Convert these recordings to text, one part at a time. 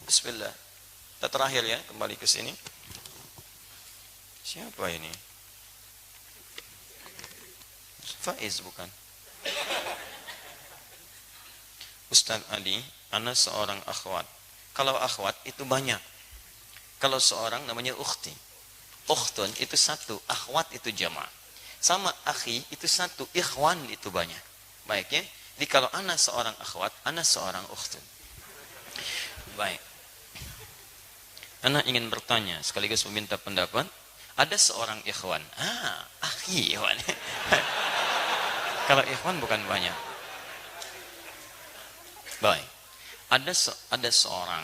Bismillah. Kita terakhir ya, kembali ke sini. Siapa ini? Faiz bukan? Ustaz Ali, ana seorang akhwat. Kalau akhwat itu banyak. Kalau seorang namanya ukhti. Ukhtun itu satu, akhwat itu jama'. Sama akhi itu satu, ikhwan itu banyak. Baik ya. Jadi kalau ana seorang akhwat, ana seorang ukhtun. Baik. Ana ingin bertanya sekaligus meminta pendapat. Ada seorang ikhwan. Akhi ikhwan. Kalau ikhwan bukan banyak. Baik. Ada seorang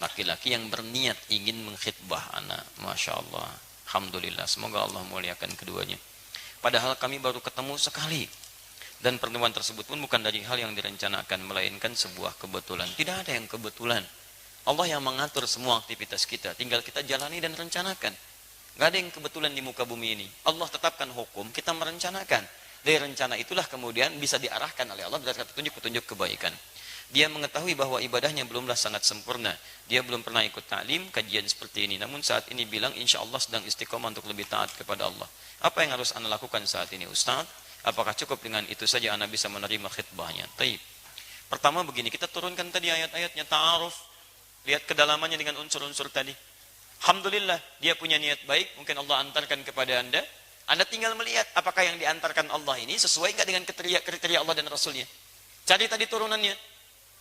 laki-laki yang berniat ingin mengkhitbah anak. Masya Allah. Alhamdulillah. Semoga Allah muliakan keduanya. Padahal kami baru ketemu sekali. Dan pertemuan tersebut pun bukan dari hal yang direncanakan, melainkan sebuah kebetulan. Tidak ada yang kebetulan. Allah yang mengatur semua aktivitas kita. Tinggal kita jalani dan rencanakan. Gak ada yang kebetulan di muka bumi ini. Allah tetapkan hukum, kita merencanakan. Dari rencana itulah kemudian bisa diarahkan oleh Allah berdasarkan petunjuk-petunjuk kebaikan. Dia mengetahui bahwa ibadahnya belumlah sangat sempurna. Dia belum pernah ikut ta'lim, kajian seperti ini. Namun saat ini bilang, insya Allah sedang istiqomah untuk lebih taat kepada Allah. Apa yang harus anda lakukan saat ini, Ustaz? Apakah cukup dengan itu saja anda bisa menerima khitbahnya? Taib. Pertama begini, kita turunkan tadi ayat-ayatnya, ta'aruf. Lihat kedalamannya dengan unsur-unsur tadi. Alhamdulillah, dia punya niat baik, mungkin Allah antarkan kepada anda. Anda tinggal melihat apakah yang diantarkan Allah ini sesuai nggak dengan kriteria Allah dan Rasulnya. Cari tadi turunannya.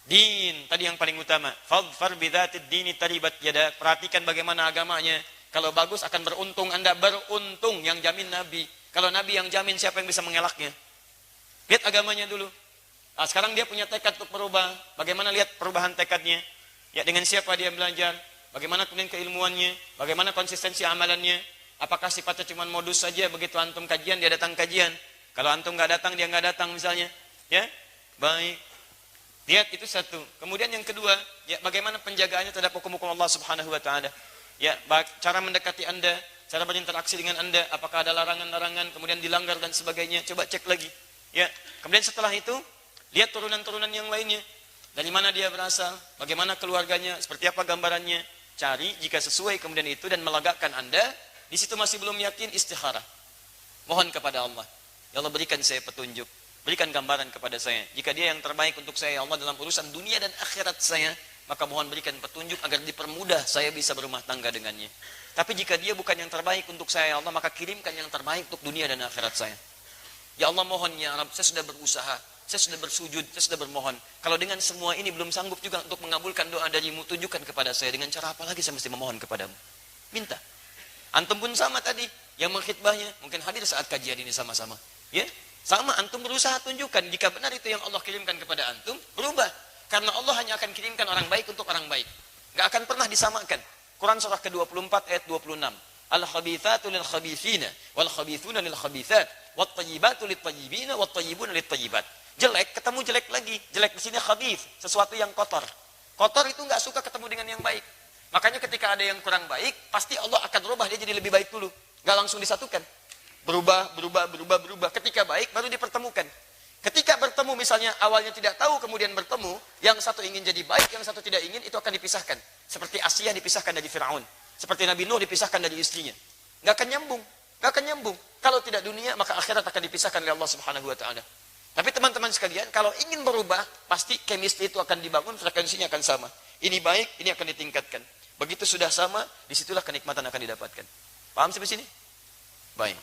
Din, tadi yang paling utama. Fadfar bidzatid dini taribat yada. Perhatikan bagaimana agamanya. Kalau bagus akan beruntung anda. Beruntung yang jamin Nabi. Kalau Nabi yang jamin, siapa yang bisa mengelaknya? Lihat agamanya dulu. Nah, sekarang dia punya tekad untuk berubah. Bagaimana lihat perubahan tekadnya? Ya, dengan siapa dia belajar? Bagaimana kemudian keilmuannya? Bagaimana konsistensi amalannya? Apakah sifatnya cuma modus saja, begitu antum kajian, dia datang kajian. Kalau antum nggak datang, dia nggak datang misalnya. Ya, baik. Lihat itu satu. Kemudian yang kedua, ya bagaimana penjagaannya terhadap hukum-hukum Allah Subhanahu Wa Taala. Ya, cara mendekati anda, cara berinteraksi dengan anda, apakah ada larangan-larangan, kemudian dilanggar dan sebagainya. Coba cek lagi. Ya, kemudian setelah itu, lihat turunan-turunan yang lainnya. Dari mana dia berasal, bagaimana keluarganya, seperti apa gambarannya. Cari jika sesuai kemudian itu dan melegakan anda. Di situ masih belum yakin, istikharah. Mohon kepada Allah. Ya Allah, berikan saya petunjuk. Berikan gambaran kepada saya. Jika dia yang terbaik untuk saya, ya Allah, dalam urusan dunia dan akhirat saya, maka mohon berikan petunjuk agar dipermudah saya bisa berumah tangga dengannya. Tapi jika dia bukan yang terbaik untuk saya, ya Allah, maka kirimkan yang terbaik untuk dunia dan akhirat saya. Ya Allah, mohon ya Rabb, saya sudah berusaha, saya sudah bersujud, saya sudah bermohon. Kalau dengan semua ini belum sanggup juga untuk mengabulkan doa darimu, tunjukkan kepada saya dengan cara apa lagi saya mesti memohon kepadamu. Minta. Antum pun sama tadi, yang mengkhitbahnya mungkin hadir saat kajian ini sama-sama. Ya, sama antum berusaha tunjukkan jika benar itu yang Allah kirimkan kepada antum, berubah. Karena Allah hanya akan kirimkan orang baik untuk orang baik. Gak akan pernah disamakan. Quran surah ke-24 ayat 26. Al-khabithatu lil-khabithina wal-khabithuna lil-khabithat wat-tayyibatu lit-tayyibina wat-tayyibuna lit-tayyibat. Jelek ketemu jelek lagi. Jelek di sini khabith, sesuatu yang kotor. Kotor itu nggak suka ketemu dengan yang baik. Makanya ketika ada yang kurang baik, pasti Allah akan rubah dia jadi lebih baik dulu. Nggak langsung disatukan. Berubah. Ketika baik baru dipertemukan. Ketika bertemu misalnya awalnya tidak tahu kemudian bertemu, yang satu ingin jadi baik, yang satu tidak ingin, itu akan dipisahkan. Seperti Asia dipisahkan dari Firaun. Seperti Nabi Nuh dipisahkan dari istrinya. Nggak akan nyambung. Kalau tidak dunia, maka akhirat akan dipisahkan oleh Allah Subhanahu Wa Taala. Tapi teman-teman sekalian, kalau ingin berubah, pasti chemistry itu akan dibangun, frekuensinya akan sama. Ini baik, ini akan ditingkatkan. Begitu sudah sama, disitulah kenikmatan akan didapatkan. Paham sampai sini? Baik.